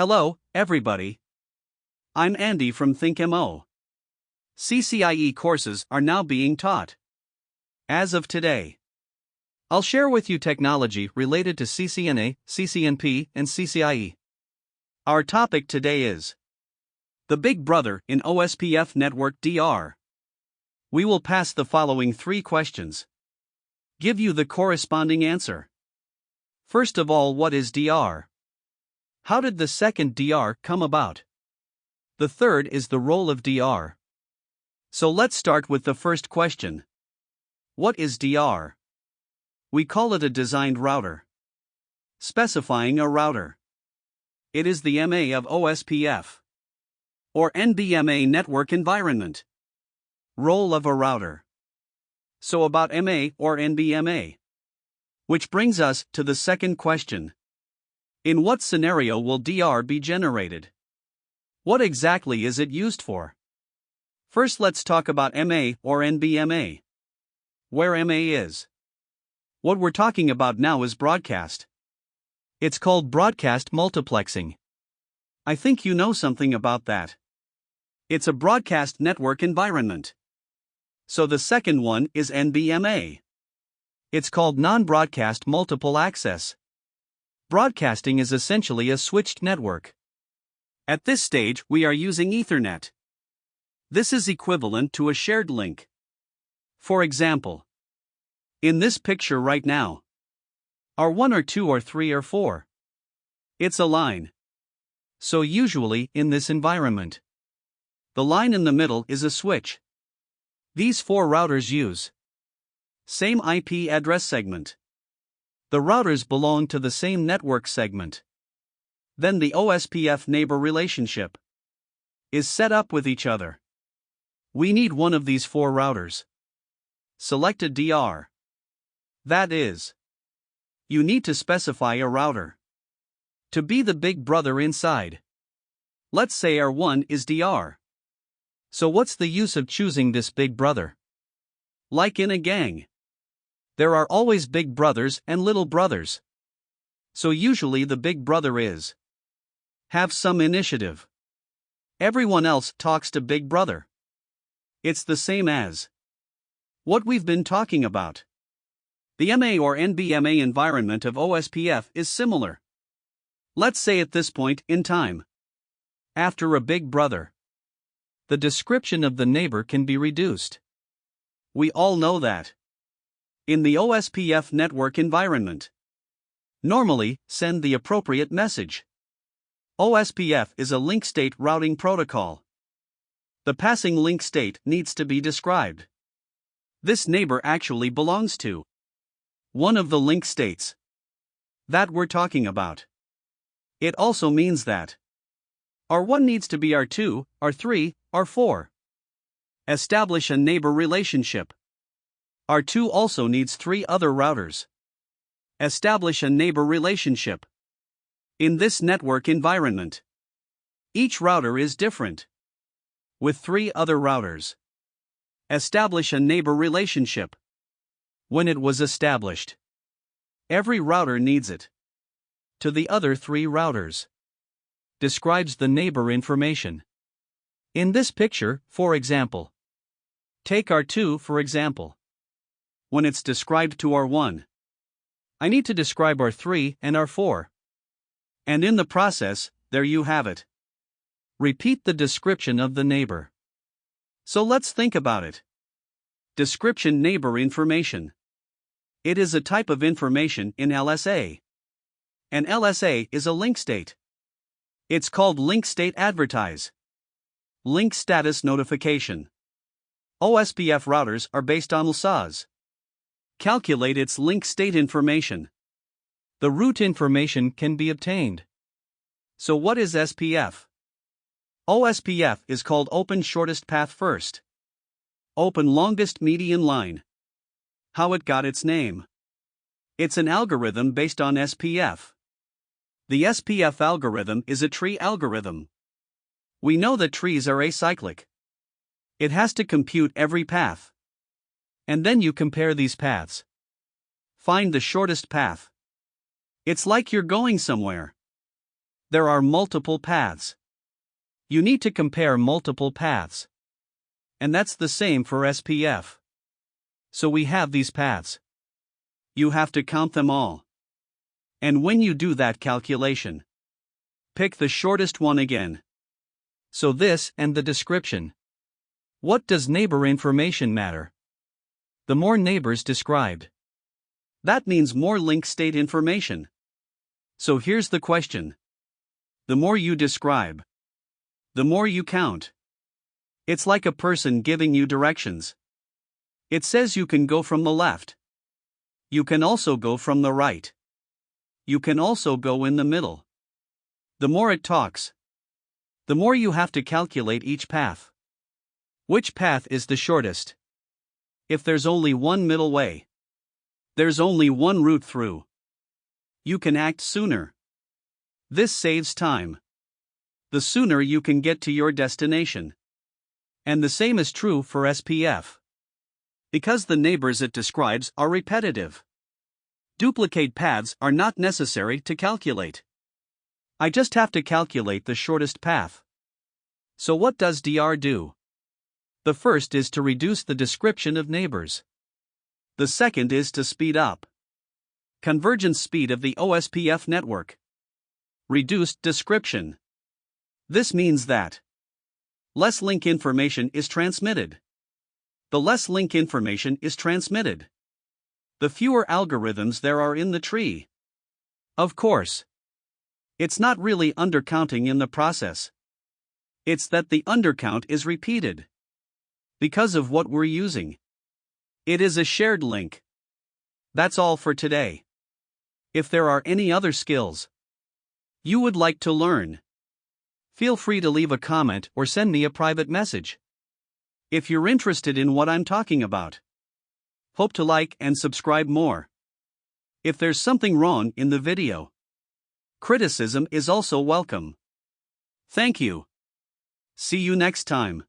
Hello, everybody. I'm Andy from ThinkMo. CCIE courses are now being taught. As of today, I'll share with you technology related to CCNA, CCNP, and CCIE. Our topic today is the Big Brother in OSPF Network DR. We will pass the following 3 questions. Give you the corresponding answer. First of all, what is DR? How did the second DR come about? The third is the role of DR. So let's start with the first question. What is DR? We call it a designed router. Specifying a router. It is the MA of OSPF or NBMA network environment. Role of a router. So about MA or NBMA. Which brings us to the second question. In what scenario will DR be generated? What exactly is it used for? First, let's talk about MA or NBMA. Where MA is. What we're talking about now is broadcast. It's called broadcast multiplexing. I think you know something about that. It's a broadcast network environment. So the second one is NBMA. It's called non-broadcast multiple access. Broadcasting is essentially a switched network. At this stage, we are using Ethernet. This is equivalent to a shared link. For example, in this picture right now, are 1 or 2 or 3 or 4? It's a line. So usually, in this environment, the line in the middle is a switch. These 4 routers use same IP address segment. The routers belong to the same network segment. Then the OSPF neighbor relationship is set up with each other. We need one of these 4 routers. Select a DR. That is, you need to specify a router to be the big brother inside. Let's say R1 is DR. So what's the use of choosing this big brother? Like in a gang, there are always big brothers and little brothers. So usually the big brother is have some initiative. Everyone else talks to big brother. It's the same as what we've been talking about. The MA or NBMA environment of OSPF is similar. Let's say at this point in time, after a big brother, the description of the neighbor can be reduced. We all know that. In the OSPF network environment, normally, send the appropriate message. OSPF is a link state routing protocol. The passing link state needs to be described. This neighbor actually belongs to one of the link states that we're talking about. It also means that R1 needs to be R2, R3, R4. Establish a neighbor relationship. R2 also needs 3 other routers. Establish a neighbor relationship. In this network environment, each router is different. With 3 other routers. Establish a neighbor relationship. When it was established, every router needs it to the other 3 routers. Describes the neighbor information. In this picture, for example, take R2 for example. When it's described to R1, I need to describe R3 and R4. And in the process, there you have it. Repeat the description of the neighbor. So let's think about it. Description neighbor information. It is a type of information in LSA. An LSA is a link state. It's called link state advertise. Link status notification. OSPF routers are based on LSAs. Calculate its link state information. The route information can be obtained. So what is SPF? OSPF is called Open Shortest Path First. Open Longest Median Line. How it got its name? It's an algorithm based on SPF. The SPF algorithm is a tree algorithm. We know that trees are acyclic. It has to compute every path. And then you compare these paths. Find the shortest path. It's like you're going somewhere. There are multiple paths. You need to compare multiple paths. And that's the same for SPF. So we have these paths. You have to count them all. And when you do that calculation, pick the shortest one again. So this and the description. What does neighbor information matter? The more neighbors described, that means more link state information. So here's the question. The more you describe, the more you count. It's like a person giving you directions. It says you can go from the left. You can also go from the right. You can also go in the middle. The more it talks, the more you have to calculate each path. Which path is the shortest? If there's only one middle way, there's only one route through. You can act sooner. This saves time. The sooner you can get to your destination. And the same is true for SPF. Because the neighbors it describes are repetitive. Duplicate paths are not necessary to calculate. I just have to calculate the shortest path. So what does DR do? The first is to reduce the description of neighbors. The second is to speed up convergence speed of the OSPF network. Reduced description. This means that less link information is transmitted. The less link information is transmitted, the fewer algorithms there are in the tree. Of course, it's not really undercounting in the process. It's that the undercount is repeated because of what we're using. It is a shared link. That's all for today. If there are any other skills you would like to learn, feel free to leave a comment or send me a private message. If you're interested in what I'm talking about, hope to like and subscribe more. If there's something wrong in the video, criticism is also welcome. Thank you. See you next time.